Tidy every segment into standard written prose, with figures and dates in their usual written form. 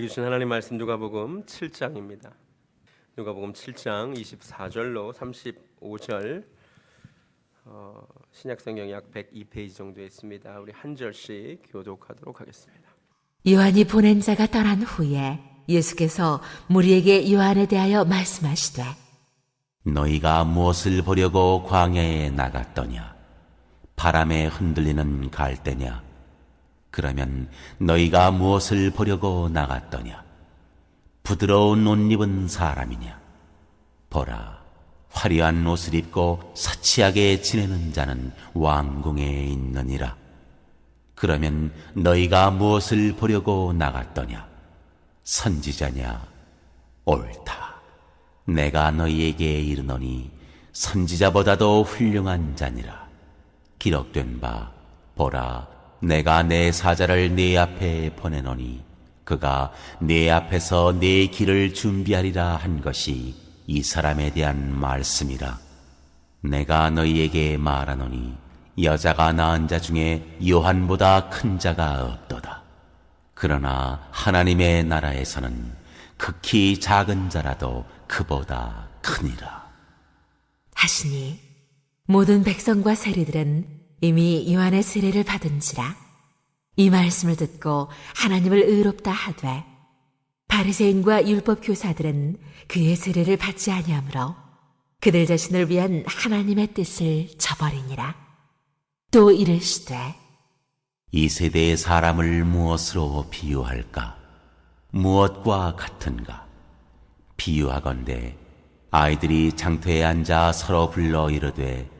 우리에게 주신 하나님 말씀 누가복음 7장입니다. 누가복음 7장 24절로 35절 신약성경 약 102페이지 정도 있습니다. 우리 한 절씩 교독하도록 하겠습니다. 요한이 보낸 자가 떠난 후에 예수께서 무리에게 요한에 대하여 말씀하시되 너희가 무엇을 보려고 광야에 나갔더냐? 바람에 흔들리는 갈대냐? 그러면 너희가 무엇을 보려고 나갔더냐? 부드러운 옷 입은 사람이냐? 보라, 화려한 옷을 입고 사치하게 지내는 자는 왕궁에 있느니라. 그러면 너희가 무엇을 보려고 나갔더냐? 선지자냐? 옳다. 내가 너희에게 이르노니 선지자보다도 훌륭한 자니라. 기록된 바 보라, 내가 내 사자를 네 앞에 보내노니 그가 네 앞에서 네 길을 준비하리라 한 것이 이 사람에 대한 말씀이라. 내가 너희에게 말하노니 여자가 낳은 자 중에 요한보다 큰 자가 없도다. 그러나 하나님의 나라에서는 극히 작은 자라도 그보다 크니라 하시니 모든 백성과 세리들은 이미 요한의 세례를 받은지라. 이 말씀을 듣고 하나님을 의롭다 하되 바리새인과 율법 교사들은 그의 세례를 받지 아니하므로 그들 자신을 위한 하나님의 뜻을 저버리니라. 또 이르시되 이 세대의 사람을 무엇으로 비유할까? 무엇과 같은가? 비유하건대 아이들이 장터에 앉아 서로 불러 이르되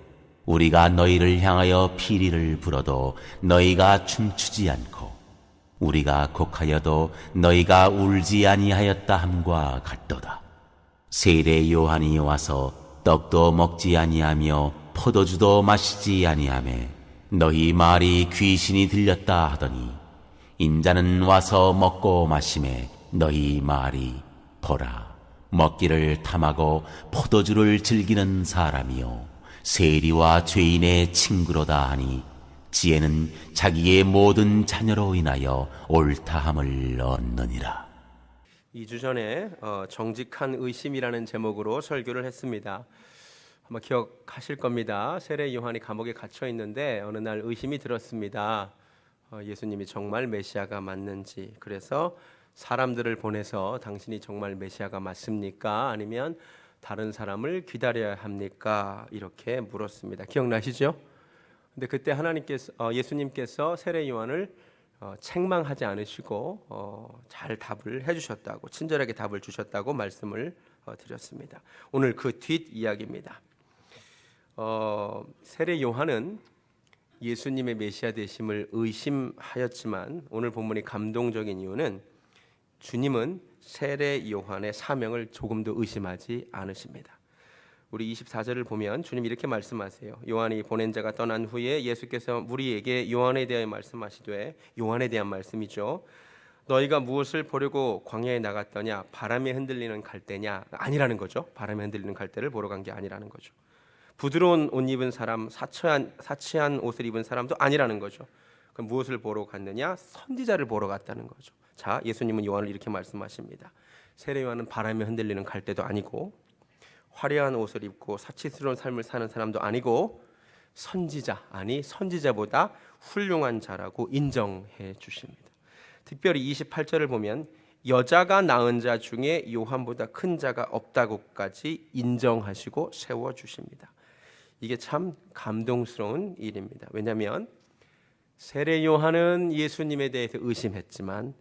우리가 너희를 향하여 피리를 불어도 너희가 춤추지 않고 우리가 곡하여도 너희가 울지 아니하였다 함과 같도다. 세례 요한이 와서 떡도 먹지 아니하며 포도주도 마시지 아니하매 너희 말이 귀신이 들렸다 하더니 인자는 와서 먹고 마시매 너희 말이 보라, 먹기를 탐하고 포도주를 즐기는 사람이요 세리와 죄인의 친구로다 하니 지혜는 자기의 모든 자녀로 인하여 옳다함을 얻느니라. 2주 전에 정직한 의심이라는 제목으로 설교를 했습니다. 아마 기억하실 겁니다. 세례 요한이 감옥에 갇혀 있는데 어느 날 의심이 들었습니다. 예수님이 정말 메시아가 맞는지. 그래서 사람들을 보내서 당신이 정말 메시아가 맞습니까? 아니면 다른 사람을 기다려야 합니까? 이렇게 물었습니다. 기억나시죠? 근데 그때 예수님께서 세례 요한을 책망하지 않으시고 잘 답을 해주셨다고, 친절하게 답을 주셨다고 말씀을 드렸습니다. 오늘 그 뒷 이야기입니다. 세례 요한은 예수님의 메시아 되심을 의심하였지만 오늘 본문이 감동적인 이유는 주님은 세례 요한의 사명을 조금도 의심하지 않으십니다. 우리 24절을 보면 주님 이렇게 말씀하세요. 요한이 보낸 자가 떠난 후에 예수께서 무리에게 요한에 대하여 말씀하시되, 요한에 대한 말씀이죠. 너희가 무엇을 보려고 광야에 나갔더냐? 바람에 흔들리는 갈대냐? 아니라는 거죠. 바람에 흔들리는 갈대를 보러 간 게 아니라는 거죠. 부드러운 옷 입은 사람, 사치한 옷을 입은 사람도 아니라는 거죠. 그럼 무엇을 보러 갔느냐? 선지자를 보러 갔다는 거죠. 자, 예수님은 요한을 이렇게 말씀하십니다. 세례 요한은 바람에 흔들리는 갈대도 아니고 화려한 옷을 입고 사치스러운 삶을 사는 사람도 아니고 선지자보다 훌륭한 자라고 인정해 주십니다. 특별히 28절을 보면 여자가 낳은 자 중에 요한보다 큰 자가 없다고까지 인정하시고 세워주십니다. 이게 참 감동스러운 일입니다. 왜냐하면 세례 요한은 예수님에 대해서 의심했지만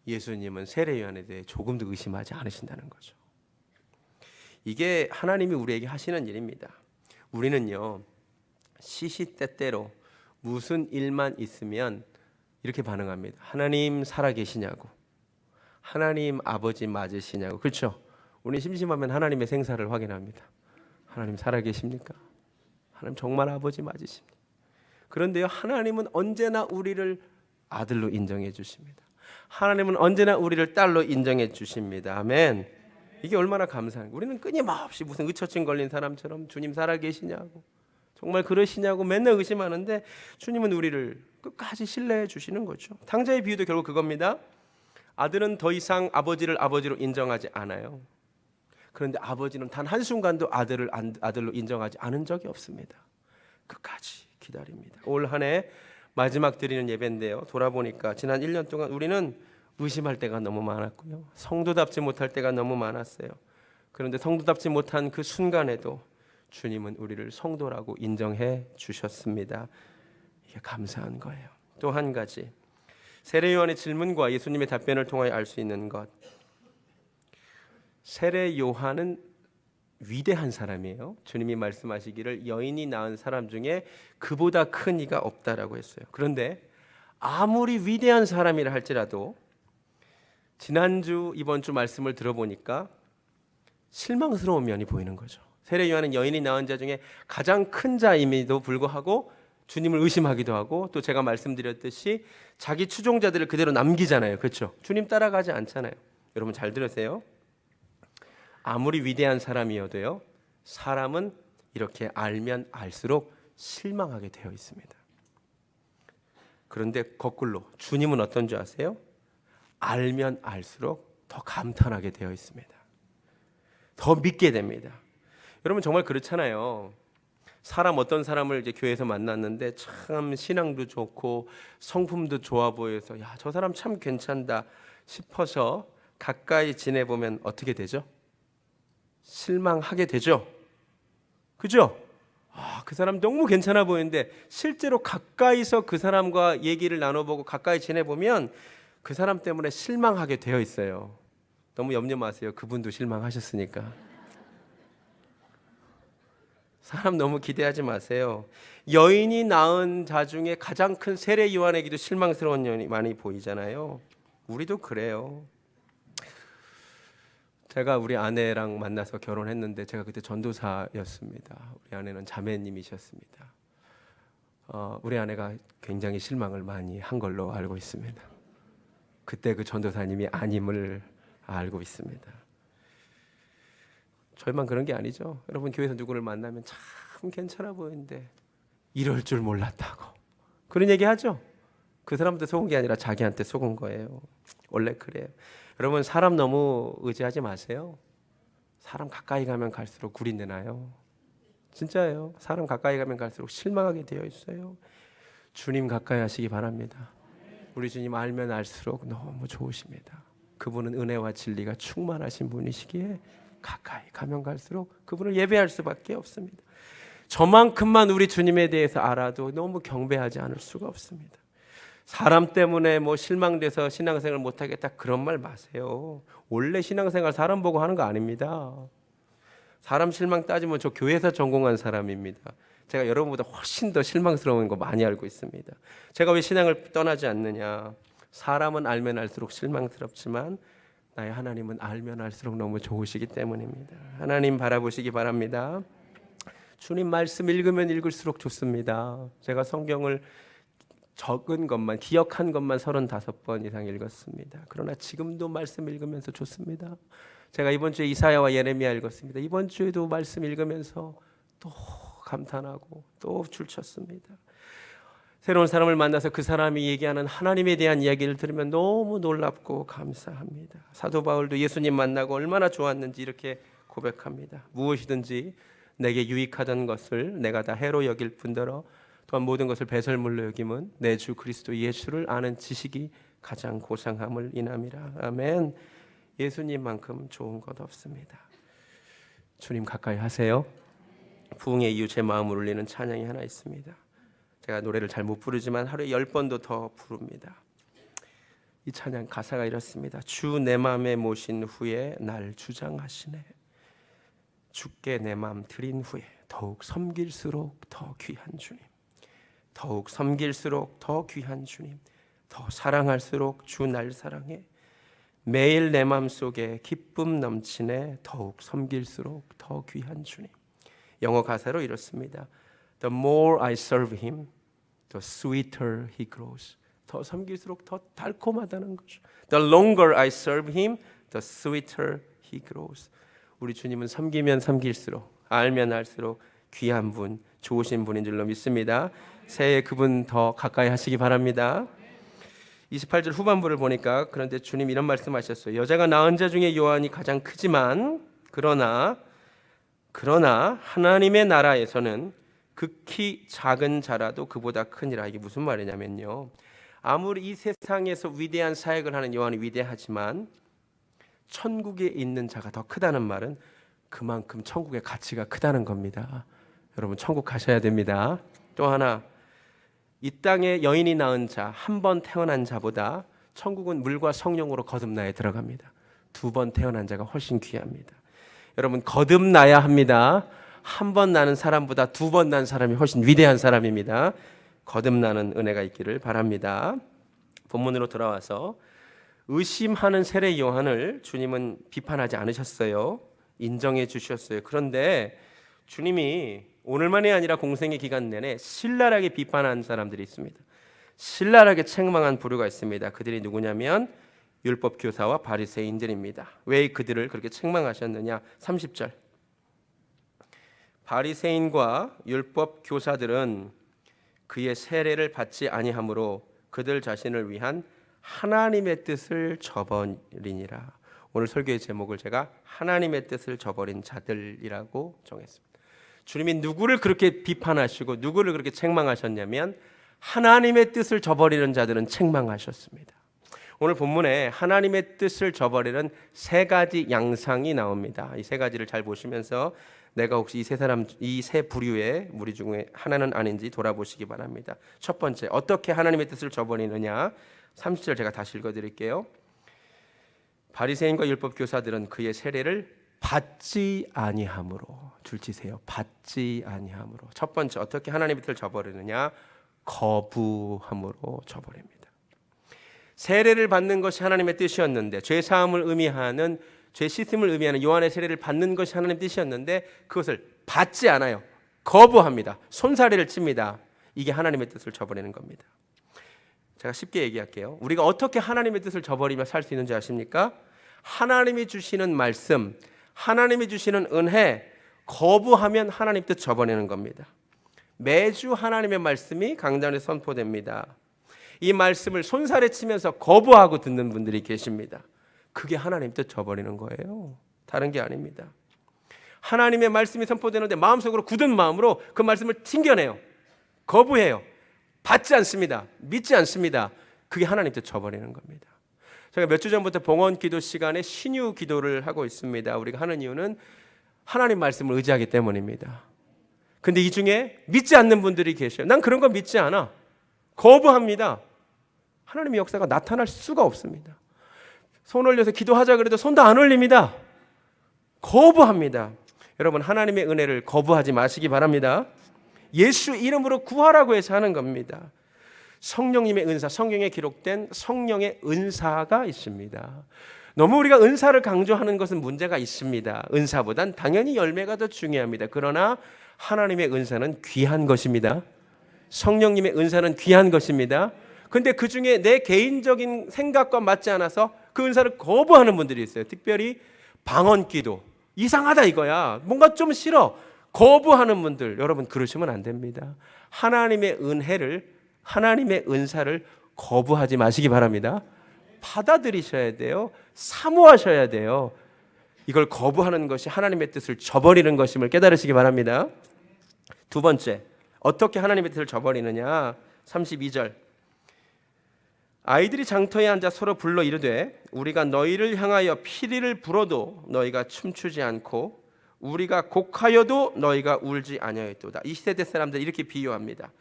예수님은 세례 요한에 대해 조금도 의심하지 않으신다는 거죠. 이게 하나님이 우리에게 하시는 일입니다. 우리는요, 시시때때로 무슨 일만 있으면 이렇게 반응합니다. 하나님 살아계시냐고, 하나님 아버지 맞으시냐고. 그렇죠? 우리 심심하면 하나님의 생사를 확인합니다. 하나님 살아계십니까? 하나님 정말 아버지 맞으십니까? 그런데요, 하나님은 언제나 우리를 아들로 인정해 주십니다. 하나님은 언제나 우리를 딸로 인정해 주십니다. 아멘. 이게 얼마나 감사한 거예요. 우리는 끊임없이 무슨 의처증 걸린 사람처럼 주님 살아계시냐고, 정말 그러시냐고 맨날 의심하는데 주님은 우리를 끝까지 신뢰해 주시는 거죠. 탕자의 비유도 결국 그겁니다. 아들은 더 이상 아버지를 아버지로 인정하지 않아요. 그런데 아버지는 단 한순간도 아들을 아들로 인정하지 않은 적이 없습니다. 끝까지 기다립니다. 올 한 해 마지막 드리는 예배인데요. 돌아보니까 지난 1년 동안 우리는 의심할 때가 너무 많았고요. 성도답지 못할 때가 너무 많았어요. 그런데 성도답지 못한 그 순간에도 주님은 우리를 성도라고 인정해 주셨습니다. 이게 감사한 거예요. 또 한 가지, 세례 요한의 질문과 예수님의 답변을 통하여 알 수 있는 것, 세례 요한은 위대한 사람이에요. 주님이 말씀하시기를 여인이 낳은 사람 중에 그보다 큰 이가 없다라고 했어요. 그런데 아무리 위대한 사람이라 할지라도 지난주 이번 주 말씀을 들어보니까 실망스러운 면이 보이는 거죠. 세례 요한은 여인이 낳은 자 중에 가장 큰 자임에도 불구하고 주님을 의심하기도 하고, 또 제가 말씀드렸듯이 자기 추종자들을 그대로 남기잖아요. 그렇죠? 주님 따라가지 않잖아요. 여러분 잘 들으세요. 아무리 위대한 사람이어도요, 사람은 이렇게 알면 알수록 실망하게 되어 있습니다. 그런데 거꾸로 주님은 어떤 줄 아세요? 알면 알수록 더 감탄하게 되어 있습니다. 더 믿게 됩니다. 여러분 정말 그렇잖아요. 사람, 어떤 사람을 이제 교회에서 만났는데 참 신앙도 좋고 성품도 좋아 보여서 야, 저 사람 참 괜찮다 싶어서 가까이 지내보면 어떻게 되죠? 실망하게 되죠. 그죠? 그 사람 너무 괜찮아 보이는데 실제로 가까이서 그 사람과 얘기를 나눠보고 가까이 지내보면 그 사람 때문에 실망하게 되어 있어요. 너무 염려 마세요. 그분도 실망하셨으니까. 사람 너무 기대하지 마세요. 여인이 낳은 자 중에 가장 큰 세례 요한에게도 실망스러운 면이 많이 보이잖아요. 우리도 그래요. 제가 우리 아내랑 만나서 결혼했는데 제가 그때 전도사였습니다. 우리 아내는 자매님이셨습니다. 우리 아내가 굉장히 실망을 많이 한 걸로 알고 있습니다. 그때 그 전도사님이 아님을 알고 있습니다. 저희만 그런 게 아니죠. 여러분 교회에서 누구를 만나면 참 괜찮아 보이는데 이럴 줄 몰랐다고 그런 얘기 하죠. 그 사람한테 속은 게 아니라 자기한테 속은 거예요. 원래 그래요. 여러분 사람 너무 의지하지 마세요. 사람 가까이 가면 갈수록 구린내 나요. 진짜예요. 사람 가까이 가면 갈수록 실망하게 되어 있어요. 주님 가까이 하시기 바랍니다. 우리 주님 알면 알수록 너무 좋으십니다. 그분은 은혜와 진리가 충만하신 분이시기에 가까이 가면 갈수록 그분을 예배할 수밖에 없습니다. 저만큼만 우리 주님에 대해서 알아도 너무 경배하지 않을 수가 없습니다. 사람 때문에 뭐 실망돼서 신앙생활 못하겠다 그런 말 마세요. 원래 신앙생활 사람 보고 하는 거 아닙니다. 사람 실망 따지면 저 교회에서 전공한 사람입니다. 제가 여러분보다 훨씬 더 실망스러운 거 많이 알고 있습니다. 제가 왜 신앙을 떠나지 않느냐. 사람은 알면 알수록 실망스럽지만 나의 하나님은 알면 알수록 너무 좋으시기 때문입니다. 하나님 바라보시기 바랍니다. 주님 말씀 읽으면 읽을수록 좋습니다. 제가 성경을 적은 것만, 기억한 것만 35번 이상 읽었습니다. 그러나 지금도 말씀 읽으면서 좋습니다. 제가 이번 주에 이사야와 예레미야 읽었습니다. 이번 주에도 말씀 읽으면서 또 감탄하고 또 줄쳤습니다. 새로운 사람을 만나서 그 사람이 얘기하는 하나님에 대한 이야기를 들으면 너무 놀랍고 감사합니다. 사도 바울도 예수님 만나고 얼마나 좋았는지 이렇게 고백합니다. 무엇이든지 내게 유익하던 것을 내가 다 해로 여길 뿐더러 또한 모든 것을 배설물로 여김은 내 주 그리스도 예수를 아는 지식이 가장 고상함을 인함이라. 아멘. 예수님만큼 좋은 것 없습니다. 주님 가까이 하세요. 부흥의 이유 제 마음을 울리는 찬양이 하나 있습니다. 제가 노래를 잘 못 부르지만 하루에 10번도 더 부릅니다. 이 찬양 가사가 이렇습니다. 주 내 맘에 모신 후에 날 주장하시네. 주께 내 맘 드린 후에 더욱 섬길수록 더 귀한 주님, 더욱 섬길수록 더 귀한 주님, 더 사랑할수록 주 날 사랑해. 매일 내 맘속에 기쁨 넘치네. 더욱 섬길수록 더 귀한 주님. 영어 가사로 이렇습니다. The more I serve him, the sweeter he grows. 더 섬길수록 더 달콤하다는 거죠. The longer I serve him, the sweeter he grows. 우리 주님은 섬기면 섬길수록, 알면 알수록 귀한 분, 좋으신 분인 줄로 믿습니다. 새해 그분 더 가까이 하시기 바랍니다. 28절 후반부를 보니까 그런데 주님 이런 말씀하셨어요. 여자가 낳은 자 중에 요한이 가장 크지만 그러나 하나님의 나라에서는 극히 작은 자라도 그보다 크니라. 이게 무슨 말이냐면요, 아무리 이 세상에서 위대한 사역을 하는 요한이 위대하지만 천국에 있는 자가 더 크다는 말은 그만큼 천국의 가치가 크다는 겁니다. 여러분 천국 가셔야 됩니다. 또 하나, 이 땅에 여인이 낳은 자, 한 번 태어난 자보다 천국은 물과 성령으로 거듭나에 들어갑니다. 2번 태어난 자가 훨씬 귀합니다. 여러분 거듭나야 합니다. 한 번 나는 사람보다 2번 난 사람이 훨씬 위대한 사람입니다. 거듭나는 은혜가 있기를 바랍니다. 본문으로 돌아와서 의심하는 세례 요한을 주님은 비판하지 않으셨어요. 인정해 주셨어요. 그런데 주님이 오늘만이 아니라 공생의 기간 내내 신랄하게 비판한 사람들이 있습니다. 신랄하게 책망한 부류가 있습니다. 그들이 누구냐면 율법 교사와 바리새인들입니다. 왜 그들을 그렇게 책망하셨느냐? 30절. 바리새인과 율법 교사들은 그의 세례를 받지 아니하므로 그들 자신을 위한 하나님의 뜻을 저버리니라. 오늘 설교의 제목을 제가 하나님의 뜻을 저버린 자들이라고 정했습니다. 주님이 누구를 그렇게 비판하시고 누구를 그렇게 책망하셨냐면 하나님의 뜻을 저버리는 자들은 책망하셨습니다. 오늘 본문에 하나님의 뜻을 저버리는 3가지 양상이 나옵니다. 이 3가지를 잘 보시면서 내가 혹시 이 세 부류의 무리 중에 하나는 아닌지 돌아보시기 바랍니다. 첫 번째, 어떻게 하나님의 뜻을 저버리느냐? 30절 제가 다시 읽어드릴게요. 바리새인과 율법 교사들은 그의 세례를 받지 아니함으로. 줄치세요. 받지 아니함으로. 첫 번째, 어떻게 하나님의 뜻을 저버리느냐? 거부함으로 저버립니다. 세례를 받는 것이 하나님의 뜻이었는데, 죄 사함을 의미하는, 죄 씻음을 의미하는 요한의 세례를 받는 것이 하나님의 뜻이었는데 그것을 받지 않아요. 거부합니다. 손사래를 칩니다. 이게 하나님의 뜻을 저버리는 겁니다. 제가 쉽게 얘기할게요. 우리가 어떻게 하나님의 뜻을 저버리며 살 수 있는지 아십니까? 하나님이 주시는 말씀, 하나님이 주시는 은혜 거부하면 하나님 뜻 저버리는 겁니다. 매주 하나님의 말씀이 강단에 선포됩니다. 이 말씀을 손살에 치면서 거부하고 듣는 분들이 계십니다. 그게 하나님 뜻 저버리는 거예요. 다른 게 아닙니다. 하나님의 말씀이 선포되는데 마음속으로 굳은 마음으로 그 말씀을 튕겨내요. 거부해요. 받지 않습니다. 믿지 않습니다. 그게 하나님 뜻 저버리는 겁니다. 제가 몇 주 전부터 봉헌 기도 시간에 신유 기도를 하고 있습니다. 우리가 하는 이유는 하나님 말씀을 의지하기 때문입니다. 근데 이 중에 믿지 않는 분들이 계셔요. 난 그런 거 믿지 않아. 거부합니다. 하나님의 역사가 나타날 수가 없습니다. 손 올려서 기도하자 그래도 손도 안 올립니다. 거부합니다. 여러분 하나님의 은혜를 거부하지 마시기 바랍니다. 예수 이름으로 구하라고 해서 하는 겁니다. 성령님의 은사, 성경에 기록된 성령의 은사가 있습니다. 너무 우리가 은사를 강조하는 것은 문제가 있습니다. 은사보단 당연히 열매가 더 중요합니다. 그러나 하나님의 은사는 귀한 것입니다. 성령님의 은사는 귀한 것입니다. 근데 그 중에 내 개인적인 생각과 맞지 않아서 그 은사를 거부하는 분들이 있어요. 특별히 방언기도 이상하다 이거야. 뭔가 좀 싫어. 거부하는 분들, 여러분 그러시면 안 됩니다. 하나님의 은혜를, 하나님의 은사를 거부하지 마시기 바랍니다. 받아들이셔야 돼요. 사모하셔야 돼요. 이걸 거부하는 것이 하나님의 뜻을 저버리는 것임을 깨달으시기 바랍니다. 두 번째, 어떻게 하나님의 뜻을 저버리느냐? 32절. 아이들이 장터에 앉아 서로 불러 이르되 우리가 너희를 향하여 피리를 불어도 너희가 춤추지 않고 우리가 곡하여도 너희가 울지 아니하였도다. 이 세대 사람들 이렇게 비유합니다.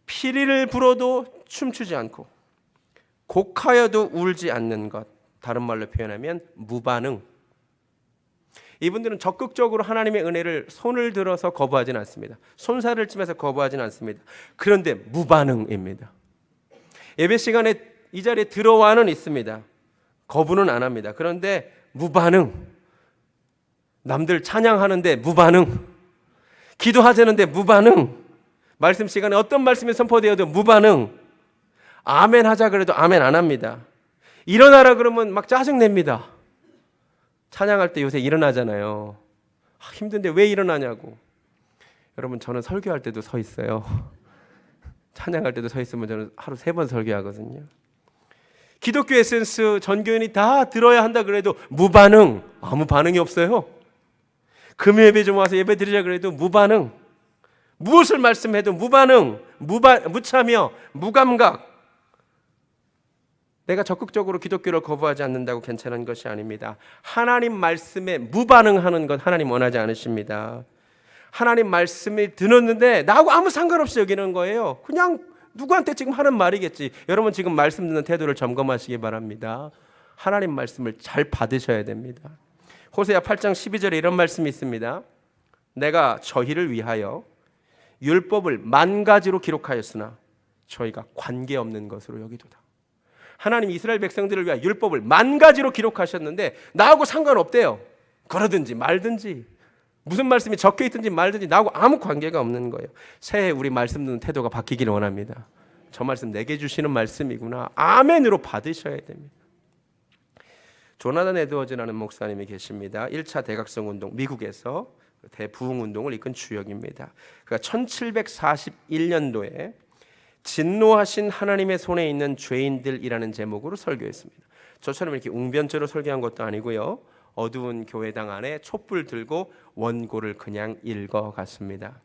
피리를 불어도 춤추지 않고 곡하여도 울지 않는 것, 다른 말로 표현하면 무반응. 이분들은 적극적으로 하나님의 은혜를 손을 들어서 거부하지는 않습니다. 손살을 치면서 거부하지는 않습니다. 그런데 무반응입니다. 예배 시간에 이 자리에 들어와는 있습니다. 거부는 안 합니다. 그런데 무반응. 남들 찬양하는데 무반응. 기도하자는데 무반응. 말씀 시간에 어떤 말씀이 선포되어도 무반응. 아멘 하자 그래도 아멘 안 합니다. 일어나라 그러면 막 짜증냅니다. 찬양할 때 요새 일어나잖아요. 힘든데 왜 일어나냐고. 여러분 저는 설교할 때도 서 있어요. 찬양할 때도 서 있으면 저는 하루 3번 설교하거든요. 기독교 에센스 전교인이 다 들어야 한다 그래도 무반응, 아무 반응이 없어요. 금요 예배 좀 와서 예배 드리자 그래도 무반응. 무엇을 말씀해도 무반응, 무참여, 무감각. 내가 적극적으로 기독교를 거부하지 않는다고 괜찮은 것이 아닙니다. 하나님 말씀에 무반응하는 것 하나님 원하지 않으십니다. 하나님 말씀을 들었는데 나하고 아무 상관없이 여기는 거예요. 그냥 누구한테 지금 하는 말이겠지. 여러분 지금 말씀 듣는 태도를 점검하시기 바랍니다. 하나님 말씀을 잘 받으셔야 됩니다. 호세아 8장 12절에 이런 말씀이 있습니다. 내가 저희를 위하여 율법을 10,000가지로 기록하였으나 저희가 관계없는 것으로 여기도다. 하나님 이스라엘 백성들을 위하여 율법을 10,000가지로 기록하셨는데 나하고 상관없대요. 그러든지 말든지 무슨 말씀이 적혀있든지 말든지 나하고 아무 관계가 없는 거예요. 새해 우리 말씀 듣는 태도가 바뀌기를 원합니다. 저 말씀 내게 주시는 말씀이구나. 아멘으로 받으셔야 됩니다. 조나단 에드워즈라는 목사님이 계십니다. 1차 대각성 운동, 미국에서 대부흥 운동을 이끈 주역입니다. 그가 1741년도에 진노하신 하나님의 손에 있는 죄인들이라는 제목으로 설교했습니다. 저처럼 이렇게 웅변조로 설교한 것도 아니고요. 어두운 교회당 안에 촛불 들고 원고를 그냥 읽어갔습니다.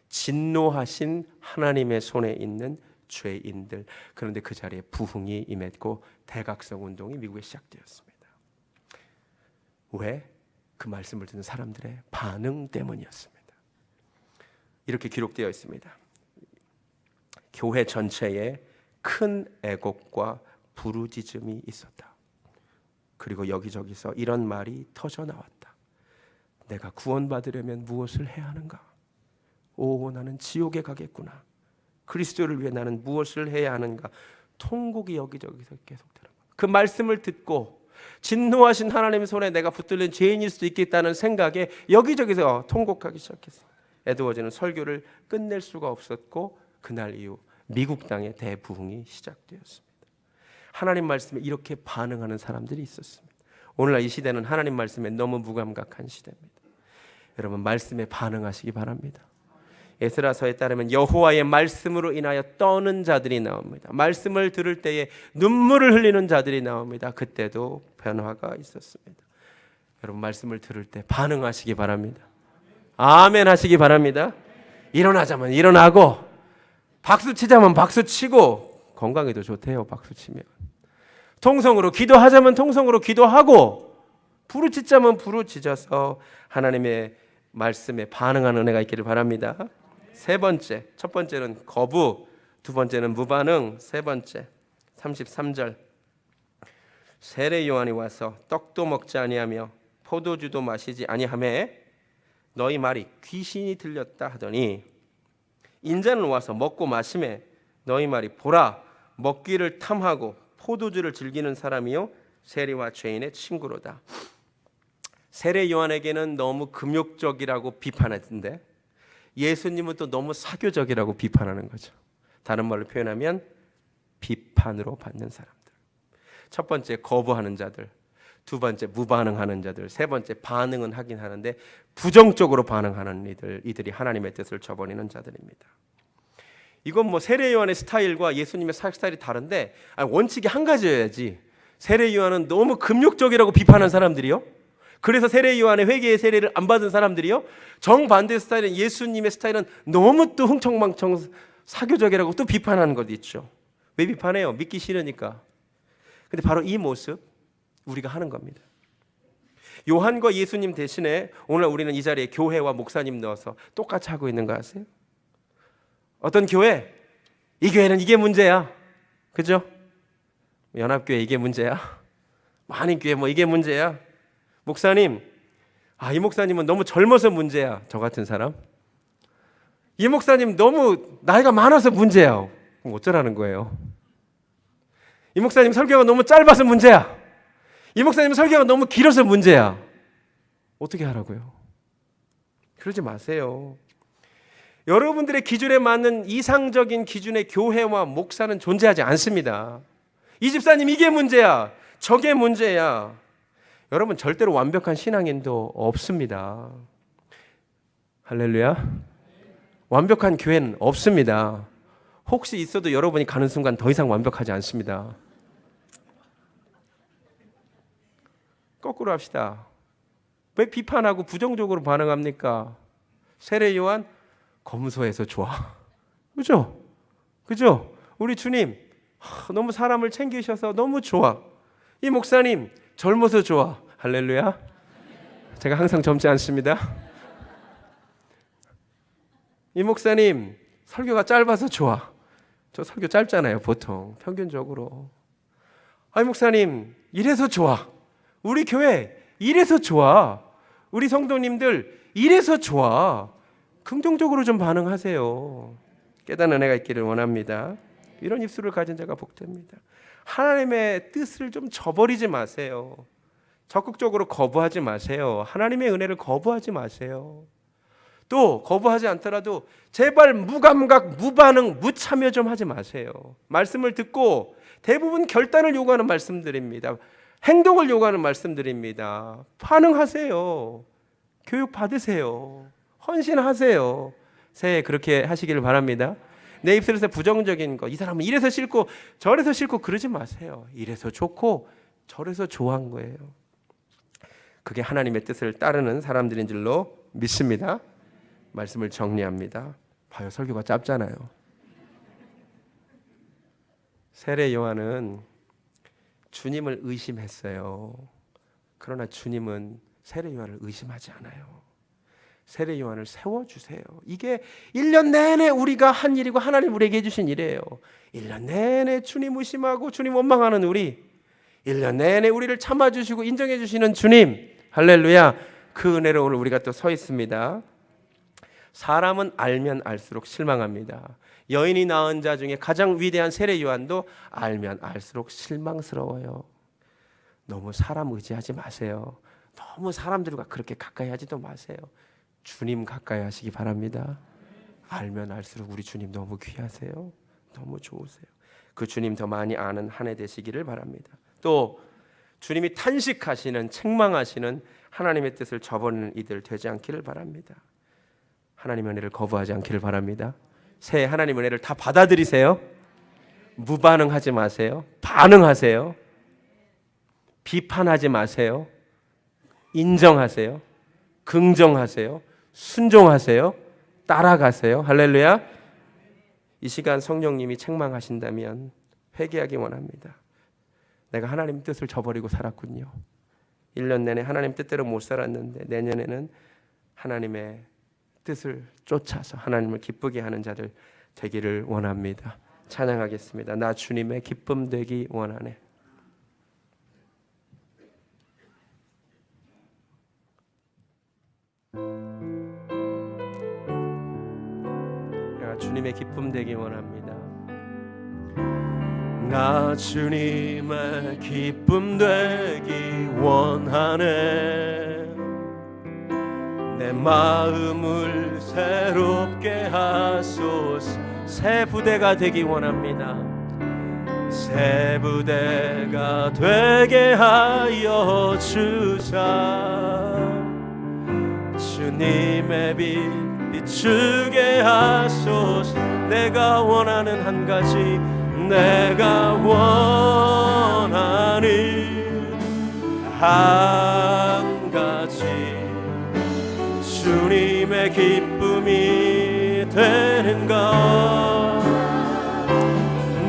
진노하신 하나님의 손에 있는 죄인들. 그런데 그 자리에 부흥이 임했고 대각성 운동이 미국에 시작되었습니다. 왜? 그 말씀을 듣는 사람들의 반응 때문이었습니다. 이렇게 기록되어 있습니다. 교회 전체에 큰 애곡과 부르짖음이 있었다. 그리고 여기저기서 이런 말이 터져 나왔다. 내가 구원받으려면 무엇을 해야 하는가? 오, 나는 지옥에 가겠구나. 그리스도를 위해 나는 무엇을 해야 하는가? 통곡이 여기저기서 계속 들어가. 그 말씀을 듣고 진노하신 하나님의 손에 내가 붙들린 죄인일 수도 있겠다는 생각에 여기저기서 통곡하기 시작했어요. 에드워즈는 설교를 끝낼 수가 없었고 그날 이후 미국 땅의 대부흥이 시작되었습니다. 하나님 말씀에 이렇게 반응하는 사람들이 있었습니다. 오늘날 이 시대는 하나님 말씀에 너무 무감각한 시대입니다. 여러분 말씀에 반응하시기 바랍니다. 에스라서에 따르면 여호와의 말씀으로 인하여 떠는 자들이 나옵니다. 말씀을 들을 때에 눈물을 흘리는 자들이 나옵니다. 그때도 변화가 있었습니다. 여러분 말씀을 들을 때 반응하시기 바랍니다. 아멘 하시기 바랍니다. 일어나자면 일어나고 박수 치자면 박수 치고 건강에도 좋대요. 박수 치면 통성으로 기도하자면 통성으로 기도하고 부르짖자면 부르짖어서 하나님의 말씀에 반응하는 은혜가 있기를 바랍니다. 세 번째, 첫 번째는 거부, 두 번째는 무반응, 세 번째 33절 세례 요한이 와서 떡도 먹지 아니하며 포도주도 마시지 아니하매 너희 말이 귀신이 들렸다 하더니 인자는 와서 먹고 마시매 너희 말이 보라 먹기를 탐하고 포도주를 즐기는 사람이요 세리와 죄인의 친구로다. 세례 요한에게는 너무 금욕적이라고 비판했는데 예수님은 또 너무 사교적이라고 비판하는 거죠. 다른 말로 표현하면 비판으로 받는 사람들. 첫 번째 거부하는 자들, 두 번째 무반응하는 자들, 세 번째 반응은 하긴 하는데 부정적으로 반응하는 이들이 하나님의 뜻을 저버리는 자들입니다. 이건 뭐 세례 요한의 스타일과 예수님의 사역 스타일이 다른데 원칙이 한 가지여야지. 세례 요한은 너무 금욕적이라고 비판한 사람들이요. 그래서 세례 요한의 회개의 세례를 안 받은 사람들이요. 정반대 스타일은 예수님의 스타일은 너무 또 흥청망청 사교적이라고 또 비판하는 것도 있죠. 왜 비판해요? 믿기 싫으니까. 근데 바로 이 모습 우리가 하는 겁니다. 요한과 예수님 대신에 오늘 우리는 이 자리에 교회와 목사님 넣어서 똑같이 하고 있는 거 아세요? 어떤 교회? 이 교회는 이게 문제야. 그죠? 연합교회 이게 문제야. 한인교회 뭐 이게 문제야. 목사님, 이 목사님은 너무 젊어서 문제야. 저 같은 사람. 이 목사님 너무 나이가 많아서 문제야. 그럼 어쩌라는 거예요? 이 목사님 설교가 너무 짧아서 문제야. 이 목사님 설교가 너무 길어서 문제야. 어떻게 하라고요? 그러지 마세요. 여러분들의 기준에 맞는 이상적인 기준의 교회와 목사는 존재하지 않습니다. 이 집사님 이게 문제야. 저게 문제야. 여러분 절대로 완벽한 신앙인도 없습니다. 할렐루야. 완벽한 교회는 없습니다. 혹시 있어도 여러분이 가는 순간 더 이상 완벽하지 않습니다. 거꾸로 합시다. 왜 비판하고 부정적으로 반응합니까? 세례 요한 검소해서 좋아. 그죠? 그죠? 우리 주님 너무 사람을 챙기셔서 너무 좋아. 이 목사님 젊어서 좋아. 할렐루야. 제가 항상 젊지 않습니다. 이 목사님 설교가 짧아서 좋아. 저 설교 짧잖아요, 보통 평균적으로. 이 목사님 이래서 좋아. 우리 교회 이래서 좋아. 우리 성도님들 이래서 좋아. 긍정적으로 좀 반응하세요. 깨닫는 은혜가 있기를 원합니다. 이런 입술을 가진 자가 복됩니다. 하나님의 뜻을 좀 저버리지 마세요. 적극적으로 거부하지 마세요. 하나님의 은혜를 거부하지 마세요. 또 거부하지 않더라도 제발 무감각, 무반응, 무참여 좀 하지 마세요. 말씀을 듣고 대부분 결단을 요구하는 말씀드립니다. 행동을 요구하는 말씀드립니다. 반응하세요. 교육 받으세요. 헌신하세요. 새해 그렇게 하시기를 바랍니다. 내 입술에서 부정적인 거, 이 사람은 이래서 싫고 저래서 싫고 그러지 마세요. 이래서 좋고 저래서 좋아한 거예요. 그게 하나님의 뜻을 따르는 사람들인 줄로 믿습니다. 말씀을 정리합니다. 봐요, 설교가 짧잖아요. 세례 요한은 주님을 의심했어요. 그러나 주님은 세례 요한을 의심하지 않아요. 세례 요한을 세워주세요. 이게 1년 내내 우리가 한 일이고 하나님 우리에게 해주신 일이에요. 1년 내내 주님 의심하고 주님 원망하는 우리, 1년 내내 우리를 참아주시고 인정해주시는 주님, 할렐루야. 그 은혜로 오늘 우리가 또 서 있습니다. 사람은 알면 알수록 실망합니다. 여인이 낳은 자 중에 가장 위대한 세례 요한도 알면 알수록 실망스러워요. 너무 사람 의지하지 마세요. 너무 사람들과 그렇게 가까이 하지도 마세요. 주님 가까이 하시기 바랍니다. 알면 알수록 우리 주님 너무 귀하세요. 너무 좋으세요. 그 주님 더 많이 아는 한 해 되시기를 바랍니다. 또 주님이 탄식하시는, 책망하시는 하나님의 뜻을 저버리는 이들 되지 않기를 바랍니다. 하나님의 은혜를 거부하지 않기를 바랍니다. 새해 하나님의 은혜를 다 받아들이세요. 무반응하지 마세요. 반응하세요. 비판하지 마세요. 인정하세요. 긍정하세요. 순종하세요. 따라가세요. 할렐루야. 이 시간 성령님이 책망하신다면 회개하기 원합니다. 내가 하나님 뜻을 저버리고 살았군요. 1년 내내 하나님 뜻대로 못 살았는데 내년에는 하나님의 뜻을 쫓아서 하나님을 기쁘게 하는 자들 되기를 원합니다. 찬양하겠습니다. 나 주님의 기쁨 되기 원하네. 내가 주님의 기쁨 되기 원합니다. 나 주님의 기쁨 되기 원하네. 내 마음을 새롭게 하소서. 새 부대가 되기 원합니다. 새 부대가 되게 하여 주사. 주님의 빛 비추게 하소서. 내가 원하는 한 가지, 내가 원하는 한 가지, 주님의 기쁨이 되는 것.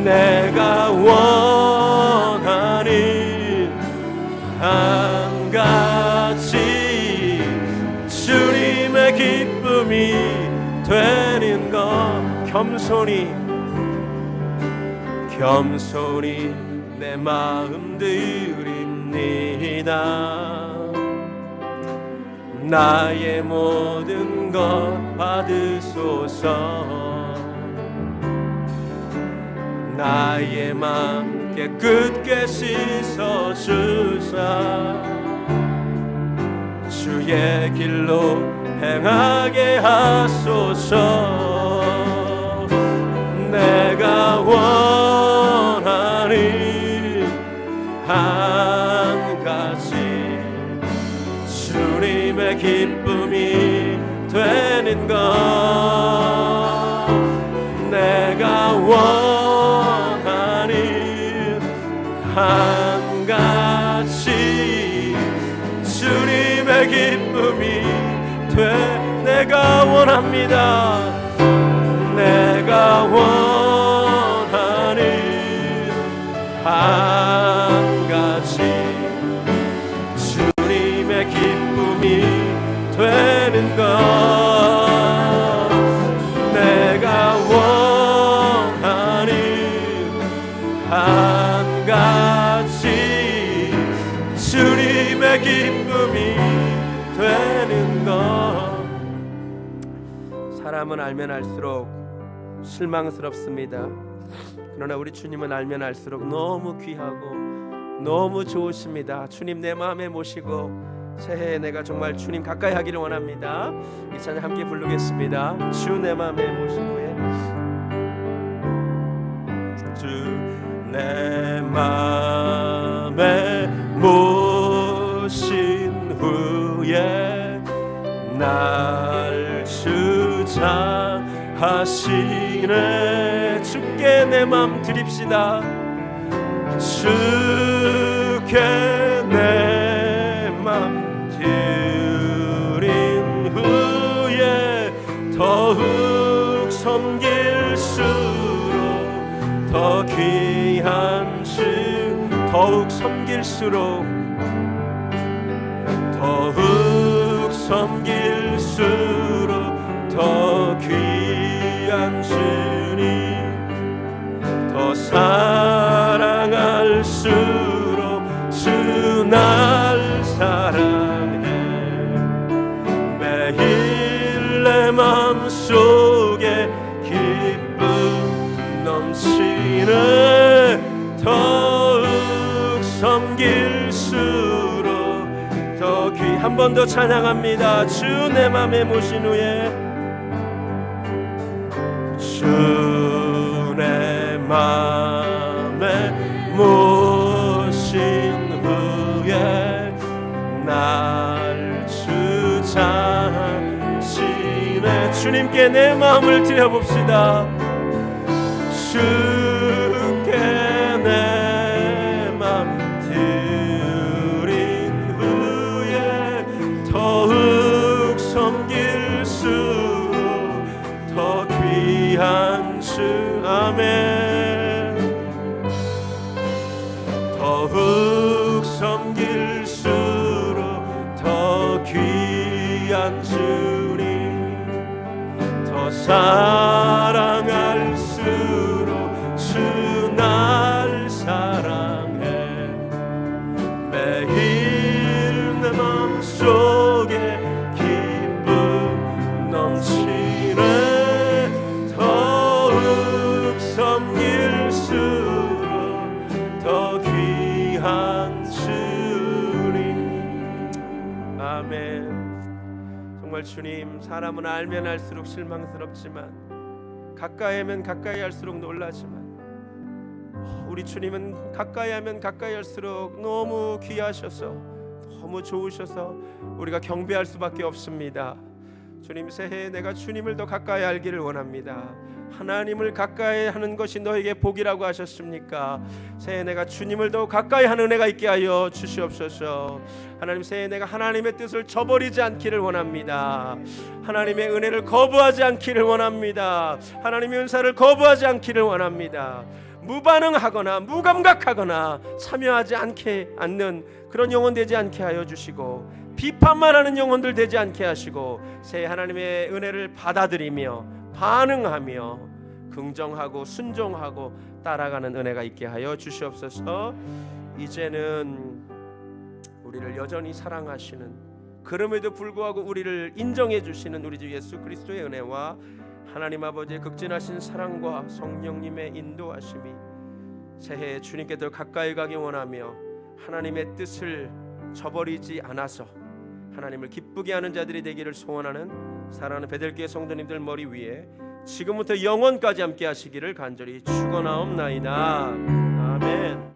내가 원하는 한 가지, 주님의 기쁨이 되는 것. 겸손히 내 마음 드립니다. 나의 모든 것 받으소서. 나의 맘 깨끗게 씻어주사. 주의 길로 행하게 하소서. 내가 원하는 한 가지, 주님의 기쁨이 되는 것. 내가 내가 원합니다. 내가 원하는 한 가지 주님의 기쁨이 되는 것. 내가 원하는 한 가지 주님의 기쁨이 되는 것. 사람은 알면 알수록 실망스럽습니다. 그러나 우리 주님은 알면 알수록 너무 귀하고 너무 좋으십니다. 주님 내 마음에 모시고 새해에 내가 정말 주님 가까이 하기를 원합니다. 이 찬양 함께 부르겠습니다. 주 내 마음에 모신 후에, 주 내 마음에 모신 후에 날 주장하시네. 주께 내 마음 드립시다. 주께 내 마음 드린 후에 더욱 섬길수록 더 귀한 주, 더욱 섬길수록 더욱 섬길수록 더 귀한 주님, 더 사랑할수록 주 날 사랑해. 매일 내 맘속에 기쁨 넘치네. 더욱 섬길수록 더 귀. 한 번 더 찬양합니다. 주 내 맘에 모신 후에, 주 내 맘에 모신 후에 날 주장하시네. 주님께 내 마음을 드려봅시다. 주께 내 마음 드린 후에 더욱 섬길수록 더 귀한 주. 아멘. 더욱 섬길수록 더 귀한 주님, 더 사랑할수록 주 날 사랑해. 매일 내 맘속에 기쁨 넘치네. 더욱 섬길수록 더 귀한 주님. 아멘. 정말 주님, 사람은 알면 알수록 실망스럽지만 가까이 하면 가까이 할수록 놀라지만 우리 주님은 가까이 하면 가까이 할수록 너무 귀하셔서 너무 좋으셔서 우리가 경배할 수밖에 없습니다. 주님, 새해에 내가 주님을 더 가까이 알기를 원합니다. 하나님을 가까이 하는 것이 너에게 복이라고 하셨습니까? 새해 내가 주님을 더 가까이 하는 은혜가 있게 하여 주시옵소서. 하나님, 새해 내가 하나님의 뜻을 저버리지 않기를 원합니다. 하나님의 은혜를 거부하지 않기를 원합니다. 하나님의 은사를 거부하지 않기를 원합니다. 무반응하거나 무감각하거나 참여하지 않는 그런 영혼 되지 않게 하여 주시고, 비판만 하는 영혼들 되지 않게 하시고, 새해 하나님의 은혜를 받아들이며 반응하며 긍정하고 순종하고 따라가는 은혜가 있게 하여 주시옵소서. 이제는 우리를 여전히 사랑하시는, 그럼에도 불구하고 우리를 인정해 주시는 우리 주 예수 그리스도의 은혜와 하나님 아버지의 극진하신 사랑과 성령님의 인도하심이 새해에 주님께 더 가까이 가기 원하며 하나님의 뜻을 저버리지 않아서 하나님을 기쁘게 하는 자들이 되기를 소원하는 사랑하는 베들교회 성도님들 머리 위에 지금부터 영원까지 함께 하시기를 간절히 축원하옵나이다. 아멘.